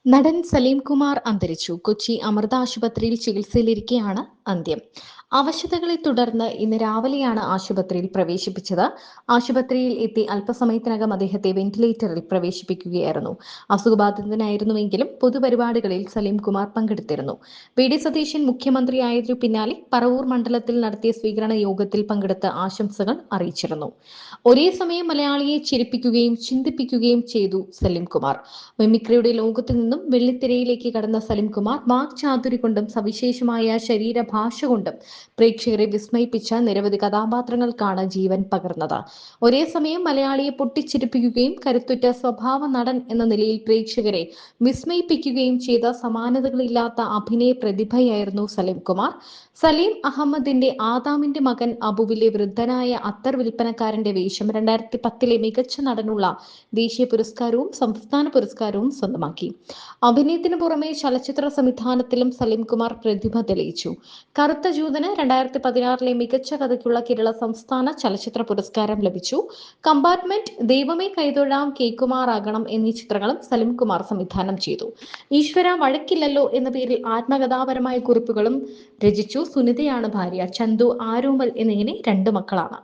നടൻ സലീം കുമാർ അന്തരിച്ചു. കൊച്ചി അമൃത ആശുപത്രിയിൽ ചികിത്സയിലിരിക്കെയാണ് അന്ത്യം. അവശതകളെ തുടർന്ന് ഇന്ന് രാവിലെയാണ് ആശുപത്രിയിൽ പ്രവേശിപ്പിച്ചത്. ആശുപത്രിയിൽ എത്തി അല്പസമയത്തിനകം അദ്ദേഹത്തെ വെന്റിലേറ്ററിൽ പ്രവേശിപ്പിക്കുകയായിരുന്നു. അസുഖബാധിതനായിരുന്നുവെങ്കിലും പൊതുപരിപാടികളിൽ സലീം കുമാർ പങ്കെടുത്തിരുന്നു. വി.ഡി. സതീശൻ മുഖ്യമന്ത്രിയായതിനു പിന്നാലെ പറവൂർ മണ്ഡലത്തിൽ നടത്തിയ സ്വീകരണ യോഗത്തിൽ പങ്കെടുത്ത് ആശംസകൾ അറിയിച്ചിരുന്നു. ഒരേ സമയം മലയാളിയെ ചിരിപ്പിക്കുകയും ചിന്തിപ്പിക്കുകയും ചെയ്തു സലീം കുമാർ. മിമിക്രിയുടെ ലോകത്തു നിന്നും വെള്ളിത്തിരയിലേക്ക് കടന്ന സലീം കുമാർ വാക്ചാതുരി കൊണ്ടും സവിശേഷമായ ശരീരഭാഷ കൊണ്ടും പ്രേക്ഷകരെ വിസ്മയിപ്പിച്ച നിരവധി കഥാപാത്രങ്ങൾക്കാണ് ജീവൻ പകർന്നത്. ഒരേ സമയം മലയാളിയെ പൊട്ടിച്ചിരിപ്പിക്കുകയും കരുത്തുറ്റ സ്വഭാവ നടൻ എന്ന നിലയിൽ പ്രേക്ഷകരെ വിസ്മയിപ്പിക്കുകയും ചെയ്ത സമാനതകളില്ലാത്ത അഭിനയ പ്രതിഭയായിരുന്നു സലീം കുമാർ. സലീം അഹമ്മദിന്റെ ആദാമിന്റെ മകൻ അബുവിലെ വൃദ്ധനായ അത്തർ വിൽപ്പനക്കാരന്റെ വേഷം 2010 മികച്ച നടനുള്ള ദേശീയ പുരസ്കാരവും സംസ്ഥാന പുരസ്കാരവും സ്വന്തമാക്കി. അഭിനയത്തിന് പുറമെ ചലച്ചിത്ര സംവിധാനത്തിലും സലീം കുമാർ പ്രതിഭ തെളിയിച്ചു. കറുത്ത ജൂതന് 2016 മികച്ച കഥയ്ക്കുള്ള കേരള സംസ്ഥാന ചലച്ചിത്ര പുരസ്കാരം ലഭിച്ചു. കമ്പാർട്ട്മെന്റ്, ദൈവമേ കൈതൊഴാം, കേക്കുമാറാകണം എന്നീ ചിത്രങ്ങളും സലീം കുമാർ സംവിധാനം ചെയ്തു. ഈശ്വര വഴക്കില്ലല്ലോ എന്ന പേരിൽ ആത്മകഥാപരമായ കുറിപ്പുകളും രചിച്ചു. സുനിതയാണ് ഭാര്യ. ചന്തു, ആരോമൽ എന്നിങ്ങനെ 2 മക്കളാണ്.